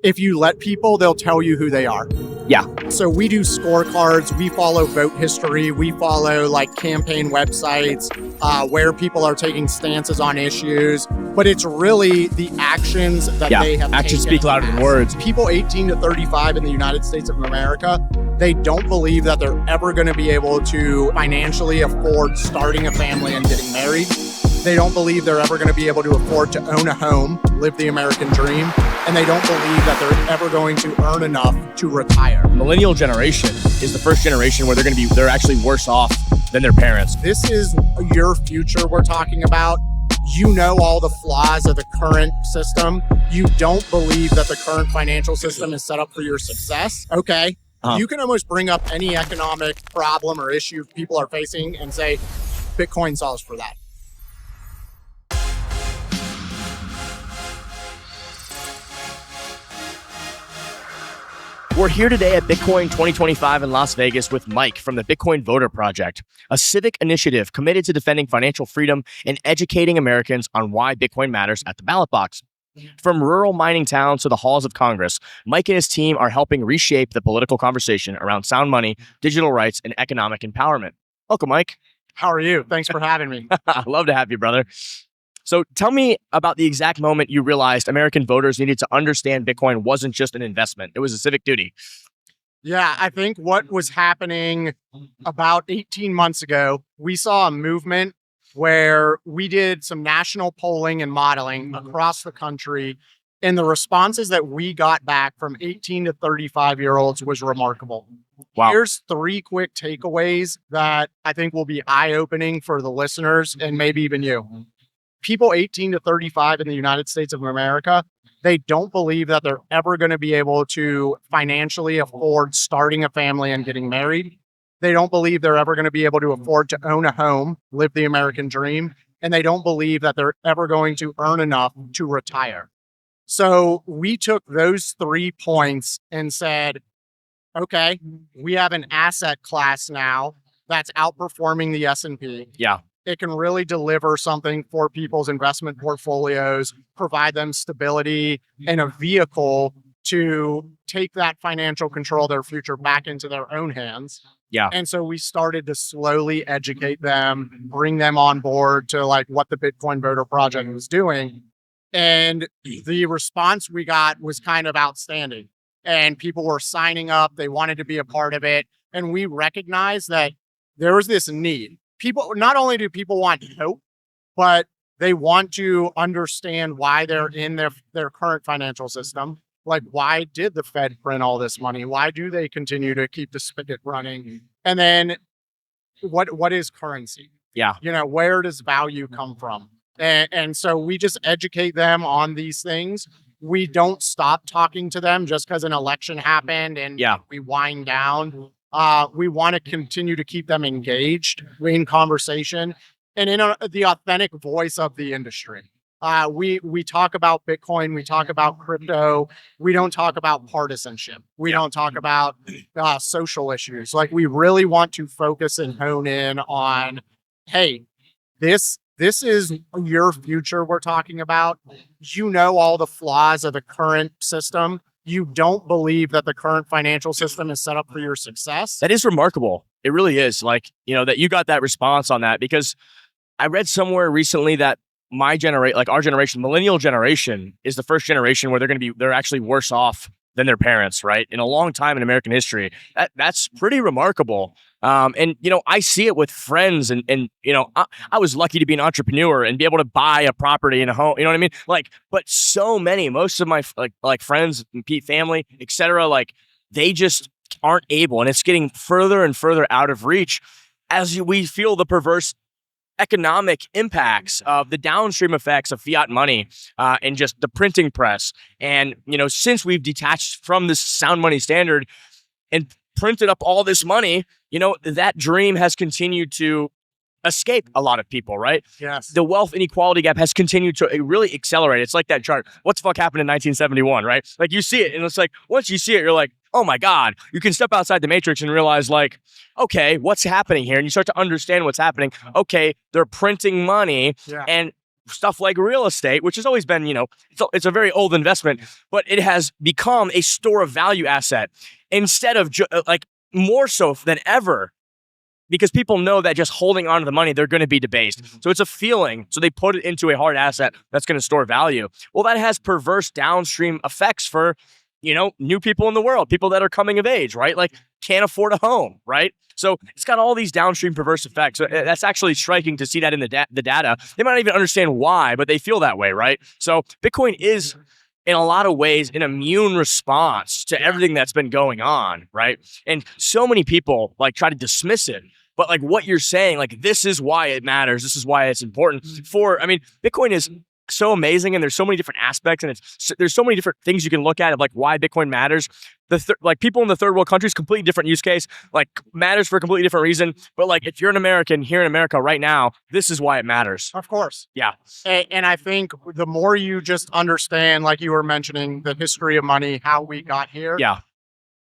if you let people, they'll tell you who they are. Yeah. So we do scorecards, we follow vote history, we follow like campaign websites, where people are taking stances on issues, but it's really the actions that they have actions taken speak louder than words. People 18 to 35 in the United States of America, they don't believe that they're ever going to be able to financially afford starting a family and getting married. They don't believe they're ever going to be able to afford to own a home, live the American dream, and they don't believe that they're ever going to earn enough to retire. Millennial generation is the first generation where they're actually worse off than their parents. This is your future we're talking about. You know all the flaws of the current system. You don't believe that the current financial system is set up for your success. Okay. You can almost bring up any economic problem or issue people are facing and say, Bitcoin solves for that. We're here today at Bitcoin 2025 in Las Vegas with Mike from the Bitcoin Voter Project, a civic initiative committed to defending financial freedom and educating Americans on why Bitcoin matters at the ballot box. From rural mining towns to the halls of Congress, Mike and his team are helping reshape the political conversation around sound money, digital rights, and economic empowerment. Welcome, Mike. How are you? Thanks for having me. I'd love to have you, brother. So tell me about the exact moment you realized American voters needed to understand Bitcoin wasn't just an investment. It was a civic duty. Yeah, I think what was happening about 18 months ago, we saw a movement where we did some national polling and modeling across the country. And the responses that we got back from 18 to 35-year-olds was remarkable. Wow. Here's 3 quick takeaways that I think will be eye-opening for the listeners and maybe even you. People 18 to 35 in the United States of America, they don't believe that they're ever going to be able to financially afford starting a family and getting married. They don't believe they're ever going to be able to afford to own a home, live the American dream, and they don't believe that they're ever going to earn enough to retire. So we took those 3 points and said, okay, we have an asset class now that's outperforming the S&P. Yeah. It can really deliver something for people's investment portfolios, provide them stability and a vehicle to take that financial control of their future back into their own hands. Yeah. And so we started to slowly educate them, bring them on board to like what the Bitcoin Voter Project was doing. And the response we got was kind of outstanding. And people were signing up. They wanted to be a part of it. And we recognized that there was this need. People, not only do people want hope, but they want to understand why they're in their current financial system. Like, why did the Fed print all this money? Why do they continue to keep the spigot running? And then what is currency? Yeah. You know, where does value come from? And so we just educate them on these things. We don't stop talking to them just because an election happened and we wind down. We want to continue to keep them engaged in conversation and in the authentic voice of the industry. We talk about Bitcoin, we talk about crypto. We don't talk about partisanship. We don't talk about social issues. Like, we really want to focus and hone in on, hey, this is your future we're talking about. You know all the flaws of the current system. You don't believe that the current financial system is set up for your success. That is remarkable. It really is. Like, you know, that you got that response on that, because I read somewhere recently that my generation, like our generation, millennial generation, is the first generation where they're actually worse off than their parents, right? In a long time in American history. That's pretty remarkable. And, you know, I see it with friends and you know, I was lucky to be an entrepreneur and be able to buy a property and a home, you know what I mean? Like, but most of my like friends and family, et cetera, like they just aren't able, and it's getting further and further out of reach as we feel the perverse economic impacts of the downstream effects of fiat money and just the printing press. And, you know, since we've detached from this sound money standard and printed up all this money, you know, that dream has continued to escape a lot of people, right? Yes. The wealth inequality gap has continued to really accelerate. It's like that chart. What the fuck happened in 1971, right? Like, you see it, and it's like, once you see it, you're like, oh my God, you can step outside the matrix and realize, like, okay, what's happening here? And you start to understand what's happening. Okay, they're printing money, and stuff like real estate, which has always been, it's a very old investment, but it has become a store of value asset instead of like more so than ever, because people know that just holding on to the money, they're going to be debased. So it's a feeling. So they put it into a hard asset that's going to store value. Well, that has perverse downstream effects for, new people in the world, people that are coming of age, right? Like can't afford a home, right? So it's got all these downstream perverse effects. So that's actually striking to see that in the data. They might not even understand why, but they feel that way, right? So Bitcoin is, in a lot of ways, an immune response to everything that's been going on, right? And so many people like try to dismiss it. But like what you're saying, like this is why it matters. This is why it's important. Bitcoin is so amazing, and there's so many different aspects, and there's so many different things you can look at of like why Bitcoin matters. Like people in the third world countries, completely different use case, like matters for a completely different reason. But like if you're an American here in America right now, this is why it matters. Of course. Yeah. And I think the more you just understand, like you were mentioning, the history of money, how we got here. Yeah.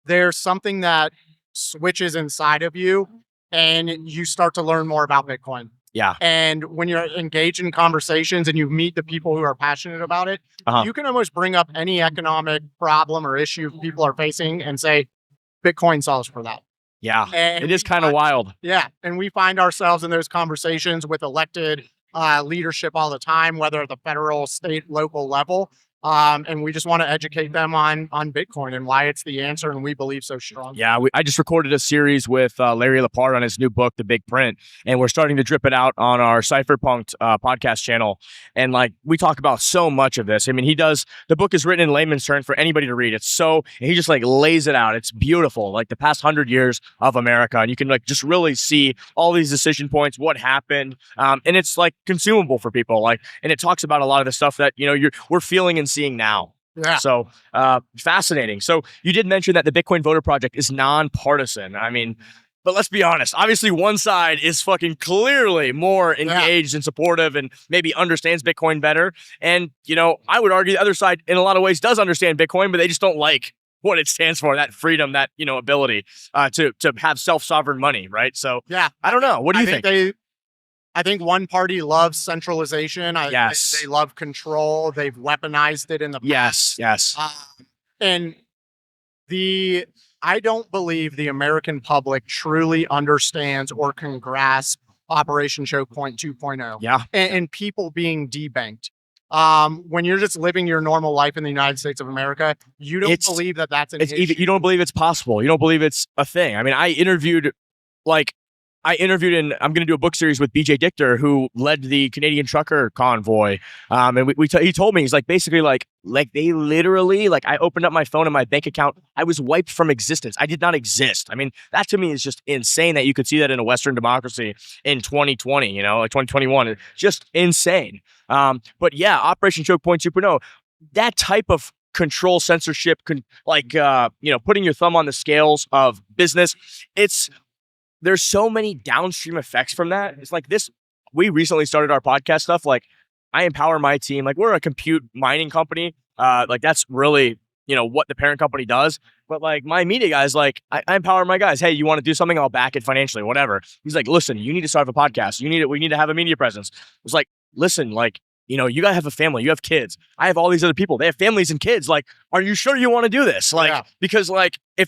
There's something that switches inside of you, and you start to learn more about Bitcoin. Yeah. And when you're engaged in conversations and you meet the people who are passionate about it, you can almost bring up any economic problem or issue people are facing and say, Bitcoin solves for that. Yeah. And it is kind of wild. Yeah. And we find ourselves in those conversations with elected leadership all the time, whether at the federal, state, local level. And we just want to educate them on Bitcoin and why it's the answer, and we believe so strongly. Yeah, I just recorded a series with Larry Lepard on his new book, The Big Print, and we're starting to drip it out on our Cypherpunk'd podcast channel. And like we talk about so much of this. I mean, the book is written in layman's terms for anybody to read. And he just like lays it out. It's beautiful, like the past 100 years of America, and you can like just really see all these decision points, what happened, and it's like consumable for people. Like, and it talks about a lot of the stuff that we're feeling and seeing now. Yeah. So fascinating. So you did mention that the Bitcoin Voter Project is nonpartisan. I mean, but let's be honest. Obviously, one side is fucking clearly more engaged and supportive and maybe understands Bitcoin better. And, I would argue the other side in a lot of ways does understand Bitcoin, but they just don't like what it stands for, that freedom, that, ability to have self-sovereign money, right? So yeah, I don't know. What do you think? I think one party loves centralization. Yes. They love control. They've weaponized it in the past. Yes. And I don't believe the American public truly understands or can grasp Operation Choke Point 2.0. Yeah. And people being debanked. When you're just living your normal life in the United States of America, you don't believe that that's an issue. You don't believe it's possible. You don't believe it's a thing. I mean, I interviewed and I'm going to do a book series with BJ Dichter, who led the Canadian trucker convoy. And he told me, he's like, basically like they literally, like I opened up my phone and my bank account, I was wiped from existence. I did not exist. I mean, that to me is just insane that you could see that in a Western democracy in 2020, like 2021. It's just insane. But yeah, Operation Choke Point 2.0, that type of control, censorship, putting your thumb on the scales of business, there's so many downstream effects from that. It's like this. We recently started our podcast stuff. Like I empower my team. Like we're a compute mining company. Like that's really, what the parent company does. But like my media guys, like I empower my guys. Hey, you want to do something? I'll back it financially, whatever. He's like, listen, you need to start a podcast. We need to have a media presence. It's like, listen, like, you gotta have a family. You have kids. I have all these other people. They have families and kids. Like, are you sure you want to do this? Like, because like if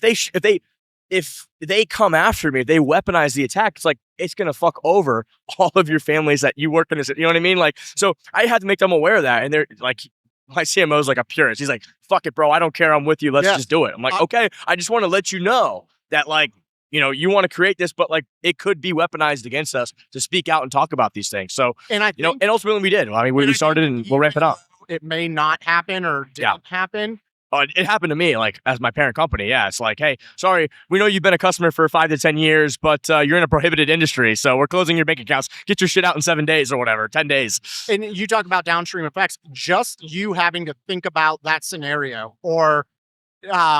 they come after me, if they weaponize the attack, it's like, it's going to fuck over all of your families that you work in this, you know what I mean? Like, so I had to make them aware of that. And they're like, my CMO is like a purist. He's like, fuck it, bro. I don't care. I'm with you. Let's just do it. I'm like, okay, I just want to let you know that like, you want to create this, but like it could be weaponized against us to speak out and talk about these things. So, and and ultimately we did. I mean, we started and we'll ramp it up. It may not happen or didn't happen. It happened to me, like, as my parent company. Yeah, it's like, hey, sorry, we know you've been a customer for 5 to 10 years, but you're in a prohibited industry, so we're closing your bank accounts. Get your shit out in 7 days or whatever, 10 days. And you talk about downstream effects. Just you having to think about that scenario or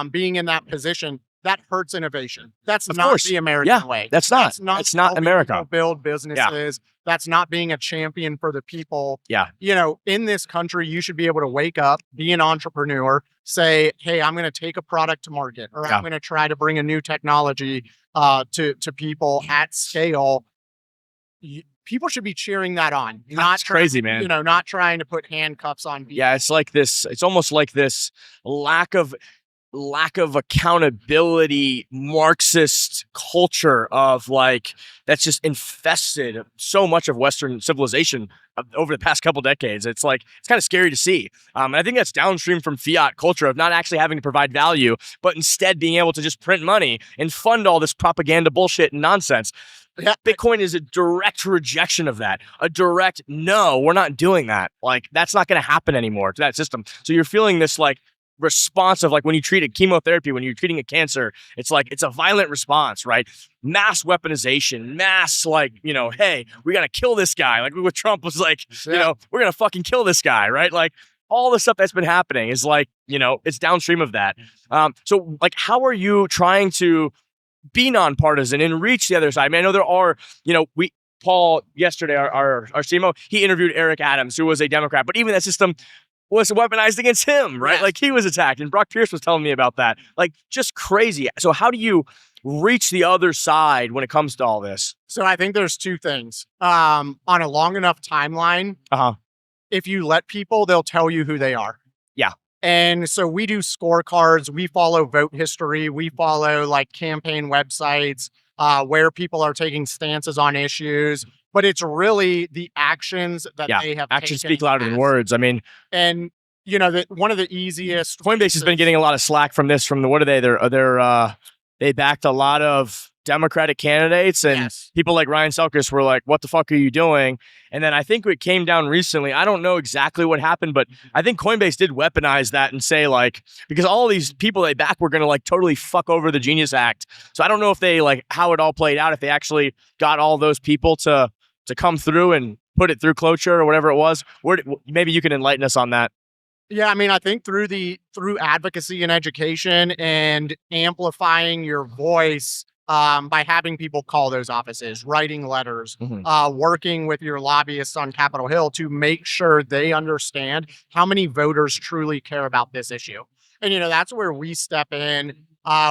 being in that position, that hurts innovation. That's not the American way. That's not America. Build businesses. That's not being a champion for the people. Yeah. In this country, you should be able to wake up, be an entrepreneur, say, hey, I'm going to take a product to market, or I'm going to try to bring a new technology to people at scale. people should be cheering that on. That's crazy, man. Not trying to put handcuffs on people. Yeah, it's almost like this lack of accountability Marxist culture of like that's just infested so much of Western civilization over the past couple decades. It's like it's kind of scary to see, and I think that's downstream from fiat culture of not actually having to provide value, but instead being able to just print money and fund all this propaganda bullshit and nonsense. Yeah. Bitcoin is a direct rejection of that. A direct no, we're not doing that. Like that's not going to happen anymore to that system. So you're feeling this like response of like when you treat a chemotherapy, when you're treating a cancer, it's like it's a violent response, right? Mass weaponization, mass like, hey, we gotta kill this guy. Like with Trump was like, we're gonna fucking kill this guy, right? Like all the stuff that's been happening is like, it's downstream of that. So like, how are you trying to be nonpartisan and reach the other side? I mean, I know there are, Paul yesterday, our CMO, he interviewed Eric Adams, who was a Democrat, but even that system was weaponized against him, right? Yes. Like he was attacked, and Brock Pierce was telling me about that. Like just crazy. So how do you reach the other side when it comes to all this? So I think there's two things. On a long enough timeline, if you let people, they'll tell you who they are. Yeah. And so we do scorecards. We follow vote history. We follow like campaign websites where people are taking stances on issues. But it's really the actions that they have actions taken speak louder than words. I mean, and one of the easiest Coinbase has been getting a lot of slack from this. From the what are they? They backed a lot of Democratic candidates, and people like Ryan Selkis were like, "What the fuck are you doing?" And then I think it came down recently. I don't know exactly what happened, but I think Coinbase did weaponize that and say like, because all these people they back were going to like totally fuck over the Genius Act. So I don't know if they like how it all played out, if they actually got all those people to come through and put it through cloture or whatever it was. Maybe you can enlighten us on that. Yeah, I mean, I think through advocacy and education and amplifying your voice by having people call those offices, writing letters, working with your lobbyists on Capitol Hill to make sure they understand how many voters truly care about this issue. And, that's where we step in.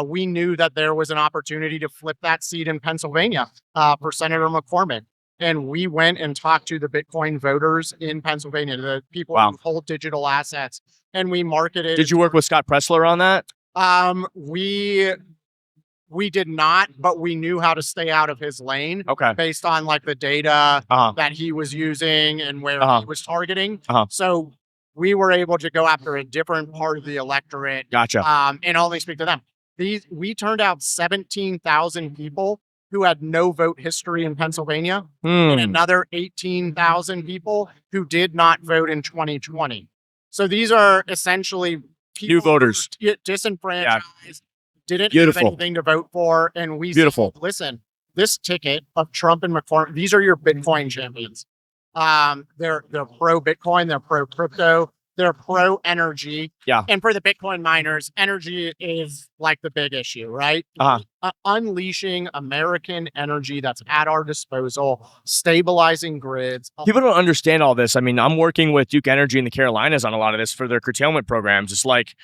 We knew that there was an opportunity to flip that seat in Pennsylvania for Senator McCormick. And we went and talked to the Bitcoin voters in Pennsylvania, the people who hold digital assets, and we marketed. Did you work with Scott Pressler on that? We did not, but we knew how to stay out of his lane. Okay. Based on like the data that he was using and where he was targeting. So we were able to go after a different part of the electorate. Gotcha. And only speak to them. We turned out 17,000 people who had no vote history in Pennswania, and another 18,000 people who did not vote in 2020. So these are essentially people new voters, disenfranchised, didn't have anything to vote for, and we said, listen, this ticket of Trump and McCormick, these are your Bitcoin champions. They're pro Bitcoin, they're pro crypto, they're pro energy. Yeah. And for the Bitcoin miners, energy is like the big issue, right? Unleashing American energy that's at our disposal, stabilizing grids. People don't understand all this. I mean, I'm working with Duke Energy in the Carolinas on a lot of this for their curtailment programs. It's like,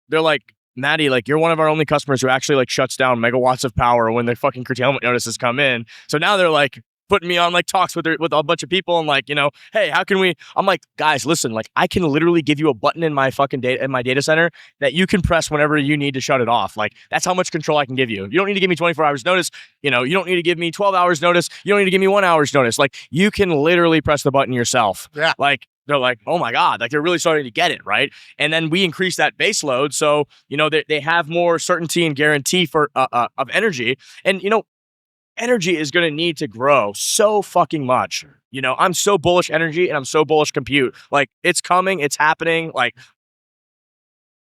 they're like, Maddie, like you're one of our only customers who actually like shuts down megawatts of power when their fucking curtailment notices come in. So now they're like putting me on like talks with a bunch of people and like, hey, how can we? I'm like, guys, listen, like I can literally give you a button in my fucking data center that you can press whenever you need to shut it off. Like that's how much control I can give you. You don't need to give me 24 hours notice. You don't need to give me 12 hours notice. You don't need to give me 1 hour's notice. Like you can literally press the button yourself. Yeah. Like they're like, oh my God, like they're really starting to get it, right? And then we increase that base load. So, they have more certainty and guarantee for of energy. And, energy is going to need to grow so fucking much. I'm so bullish energy and I'm so bullish compute. Like it's coming, it's happening. Like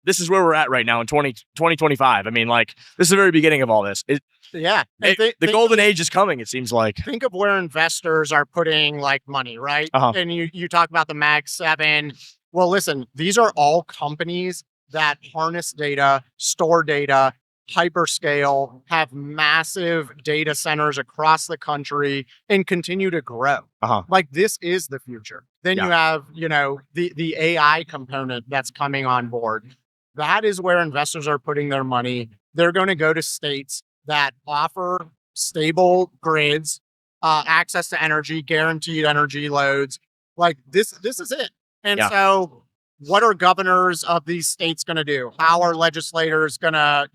this is where we're at right now in 2025. I mean, like this is the very beginning of all this. The golden age is coming, it seems like. Think of where investors are putting like money, right? And you talk about the Mag 7. Well, listen, these are all companies that harness data, store data, hyperscale, have massive data centers across the country and continue to grow. Like this is the future. Then you have, the AI component that's coming on board. That is where investors are putting their money. They're going to go to states that offer stable grids, access to energy, guaranteed energy loads. Like this is it. And so what are governors of these states going to do? How are legislators going to,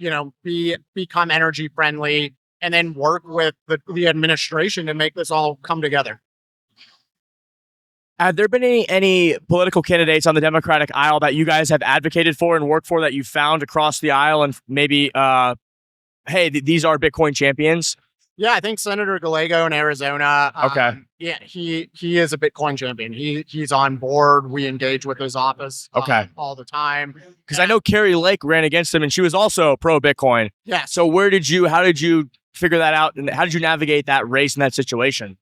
become energy friendly and then work with the administration to make this all come together? Have there been any political candidates on the Democratic aisle that you guys have advocated for and worked for that you found across the aisle and maybe, hey, these are Bitcoin champions? Yeah, I think Senator Gallego in Arizona. Okay. Yeah, he is a Bitcoin champion. He's on board. We engage with his office all the time. Because I know Carrie Lake ran against him and she was also pro Bitcoin. Yeah. So how did you figure that out and how did you navigate that race in that situation?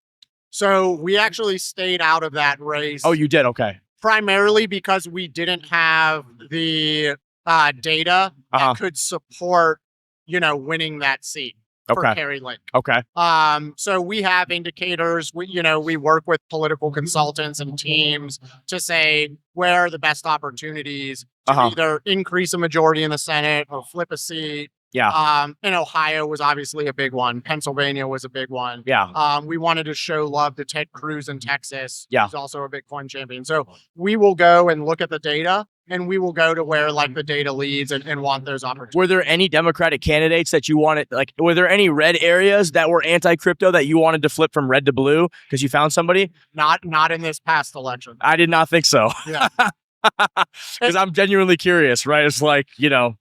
So we actually stayed out of that race. Oh, you did? Okay. Primarily because we didn't have the data that could support, winning that seat. For Carrie Lake. Okay. So we have indicators. We work with political consultants and teams to say where are the best opportunities to either increase a majority in the Senate or flip a seat. Yeah. And Ohio was obviously a big one. Pennsylvania was a big one. Yeah. We wanted to show love to Ted Cruz in Texas. Yeah. Who's also a Bitcoin champion. So we will go and look at the data. And we will go to where the data leads and want those opportunities. Were there any Democratic candidates that you wanted, were there any red areas that were anti-crypto that you wanted to flip from red to blue because you found somebody? Not in this past election. I did not think so. Yeah. Because I'm genuinely curious, right? It's And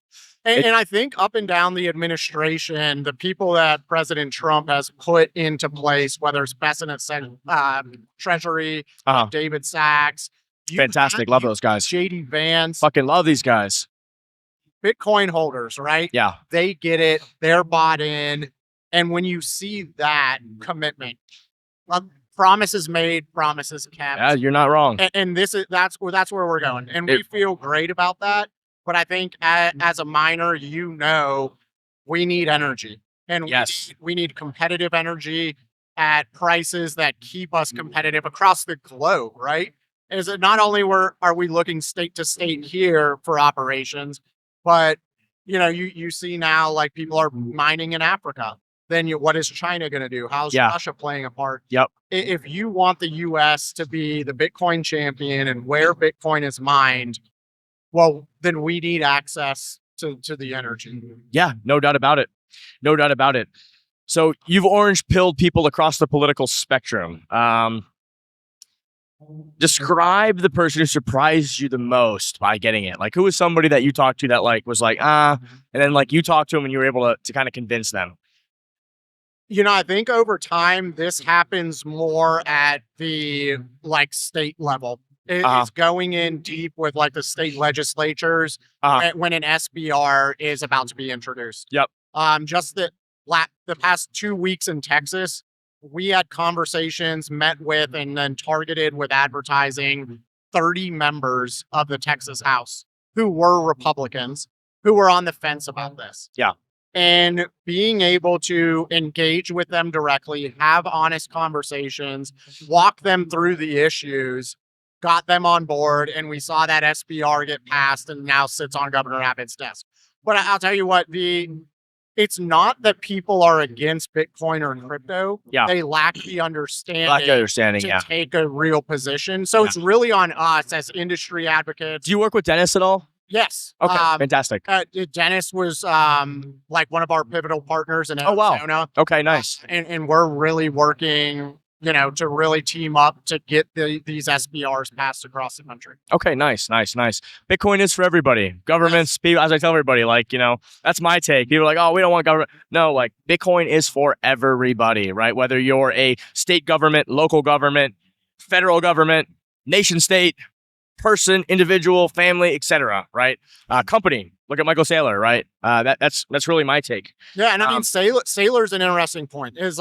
I think up and down the administration, the people that President Trump has put into place, whether it's Bessent at Treasury, David Sachs, fantastic. Love those guys. JD Vance. Fucking love these guys. Bitcoin holders, right? Yeah. They get it. They're bought in. And when you see that commitment, promises made, promises kept. Yeah, you're not wrong. And that's where we're going. And we feel great about that. But I think as a miner, we need energy. And we need competitive energy at prices that keep us competitive across the globe, right? Is it not only are we looking state to state here for operations, but you see now people are mining in Africa. Then what is China going to do? How's Russia playing a part? Yep. If you want the U.S. to be the Bitcoin champion and where Bitcoin is mined, well, then we need access to the energy. Yeah, no doubt about it. No doubt about it. So you've orange pilled people across the political spectrum. Describe the person who surprised you the most by getting it. Who was somebody that you talked to that was and then you talked to them and you were able to kind of convince them? I think over time this happens more at the state level. It's going in deep with the state legislatures when an SBR is about to be introduced. Yep. Just the past 2 weeks in Texas, we had conversations, met with, and then targeted with advertising 30 members of the Texas House who were Republicans, who were on the fence about this. Yeah. And being able to engage with them directly, have honest conversations, walk them through the issues, got them on board, and we saw that SBR get passed and now sits on Governor Abbott's desk. But I'll tell you what, it's not that people are against Bitcoin or crypto. Yeah. They lack the understanding to take a real position. So it's really on us as industry advocates. Do you work with Dennis at all? Yes. Okay, fantastic. Dennis was one of our pivotal partners in Arizona. Oh, wow. Okay, nice. And we're really working to really team up to get these SBRs passed across the country. Okay, nice. Bitcoin is for everybody. Governments, people, as I tell everybody, that's my take. People are like, oh, we don't want government. No, Bitcoin is for everybody, right? Whether you're a state government, local government, federal government, nation state, person, individual, family, etc., right? Company. Look at Michael Saylor, right? That's really my take. Yeah, and I mean, Saylor's an interesting point. Is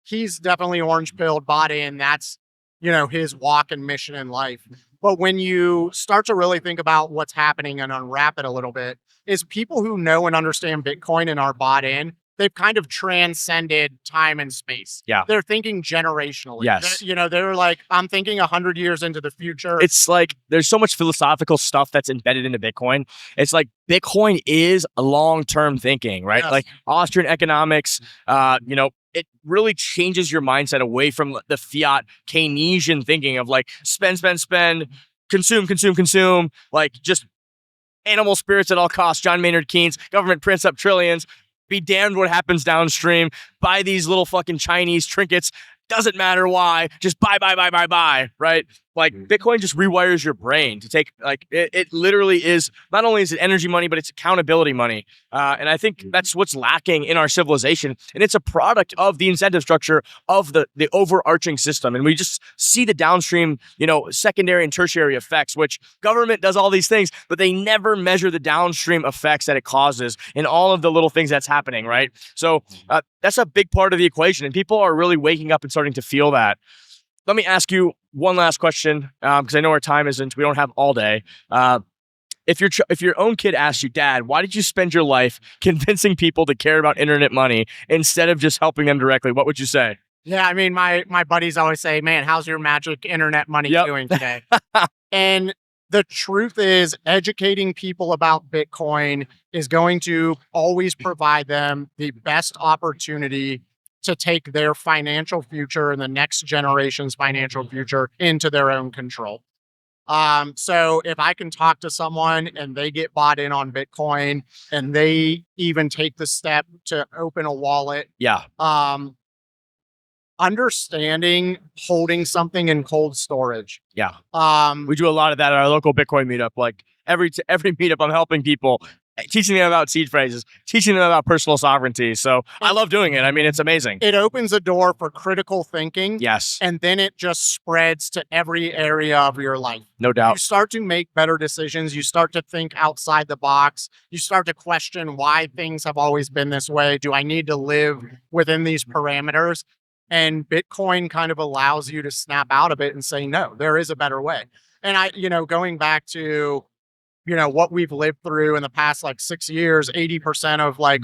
he's definitely orange pilled, bought in. That's, his walk and mission in life. But when you start to really think about what's happening and unwrap it a little bit, is people who know and understand Bitcoin and are bought in, they've kind of transcended time and space. Yeah. They're thinking generationally. Yes. They're I'm thinking 100 years into the future. It's there's so much philosophical stuff that's embedded into Bitcoin. It's Bitcoin is a long-term thinking, right? Yes. Austrian economics, it really changes your mindset away from the fiat Keynesian thinking of like spend, consume, like just animal spirits at all costs. John Maynard Keynes, government prints up trillions, be damned what happens downstream. Buy these little fucking Chinese trinkets. Doesn't matter why. Just buy, right? Like Bitcoin just rewires your brain to take, like, it literally is, not only is it energy money, but it's accountability money. And I think that's what's lacking in our civilization. And it's a product of the incentive structure of the overarching system. And we just see the downstream, secondary and tertiary effects, which government does all these things, but they never measure the downstream effects that it causes in all of the little things that's happening, right? So that's a big part of the equation. And people are really waking up and starting to feel that. Let me ask you one last question, because I know our time isn't, we don't have all day. If your own kid asks you, Dad, why did you spend your life convincing people to care about internet money instead of just helping them directly? What would you say? Yeah, I mean, my buddies always say, man, how's your magic internet money doing today? And the truth is, educating people about Bitcoin is going to always provide them the best opportunity to take their financial future and the next generation's financial future into their own control. So if I can talk to someone and they get bought in on Bitcoin and they even take the step to open a wallet, understanding holding something in cold storage. We do a lot of that at our local Bitcoin meetup. Like every meetup, I'm helping people, teaching them about seed phrases, teaching them about personal sovereignty. So I love doing it. I mean, it's amazing. It opens a door for critical thinking. Yes. And then it just spreads to every area of your life. No doubt. You start to make better decisions. You start to think outside the box. You start to question why things have always been this way. Do I need to live within these parameters? And Bitcoin kind of allows you to snap out of it and say, no, there is a better way. And going back to, what we've lived through in the past, like 6 years, 80% of like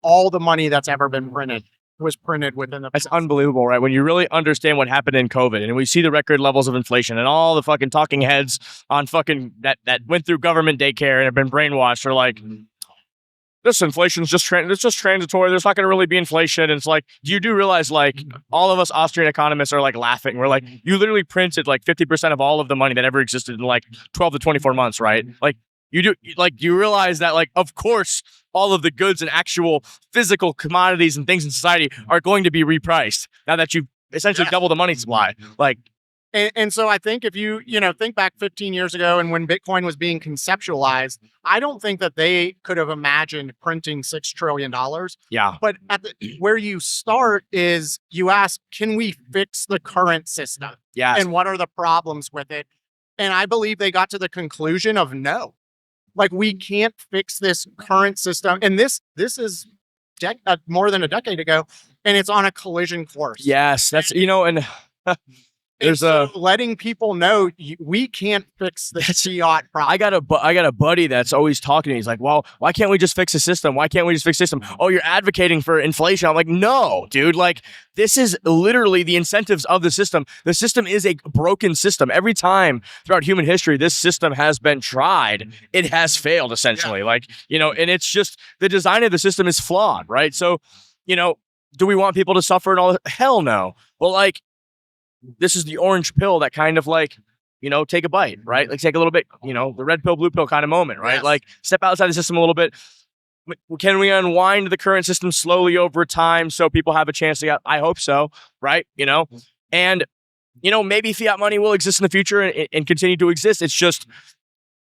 all the money that's ever been printed was printed within the past. That's unbelievable, right? When you really understand what happened in COVID and we see the record levels of inflation and all the fucking talking heads on fucking that went through government daycare and have been brainwashed are like, this inflation's it's just transitory. There's not going to really be inflation. And it's like, you do realize, like, all of us Austrian economists are like laughing. We're like, you literally printed like 50% of all of the money that ever existed in like 12 to 24 months, right? Like, you realize that, like, of course, all of the goods and actual physical commodities and things in society are going to be repriced now that you've essentially doubled the money supply. Like, And so I think if you think back 15 years ago and when Bitcoin was being conceptualized, I don't think that they could have imagined printing $6 trillion. Yeah. But where you start is you ask, can we fix the current system? Yeah. And what are the problems with it? And I believe they got to the conclusion of no. Like, we can't fix this current system. And this is more than a decade ago, and it's on a collision course. Yes. That's, and... There's letting people know we can't fix the fiat problem. I got a buddy that's always talking to me. He's like, well, why can't we just fix the system? Why can't we just fix the system? Oh, you're advocating for inflation. I'm like, no, dude, like, this is literally the incentives of the system. The system is a broken system. Every time throughout human history, this system has been tried, it has failed essentially. Like, and it's just the design of the system is flawed, right? So, do we want people to suffer and all that? Hell no. Well, like, this is the orange pill that kind of like, take a bite, right? Like, take a little bit, the red pill, blue pill kind of moment, right? Yes. Like, step outside the system a little bit. Can we unwind the current system slowly over time so people have a chance to get, I hope so, right? And, maybe fiat money will exist in the future and continue to exist. It's just,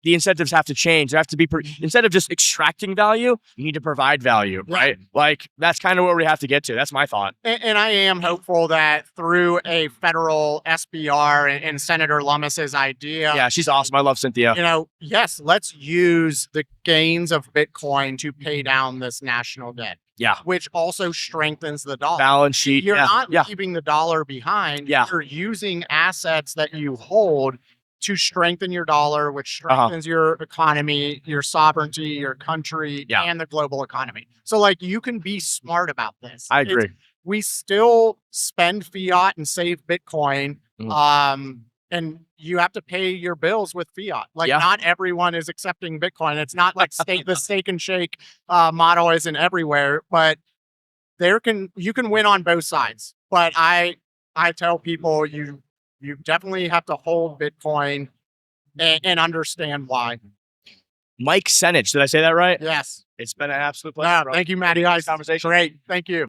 the incentives have to change. There have to be, instead of just extracting value, you need to provide value, right? Like, that's kind of where we have to get to. That's my thought. And I am hopeful that through a federal SBR and Senator Lummis's idea. Yeah, she's awesome. I love Cynthia. Yes, let's use the gains of Bitcoin to pay down this national debt. Yeah. Which also strengthens the dollar. Balance sheet. You're not leaving the dollar behind. Yeah. You're using assets that you hold to strengthen your dollar, which strengthens your economy, your sovereignty, your country, and the global economy. So, like, you can be smart about this. I agree. We still spend fiat and save Bitcoin. And you have to pay your bills with fiat. Like, not everyone is accepting Bitcoin. It's not like the steak and shake model isn't everywhere, but you can win on both sides. But I tell people you definitely have to hold Bitcoin and understand why. Mike Senich, did I say that right? Yes. It's been an absolute pleasure. Thank you, Matty. Guys, Conversation. Great. Thank you.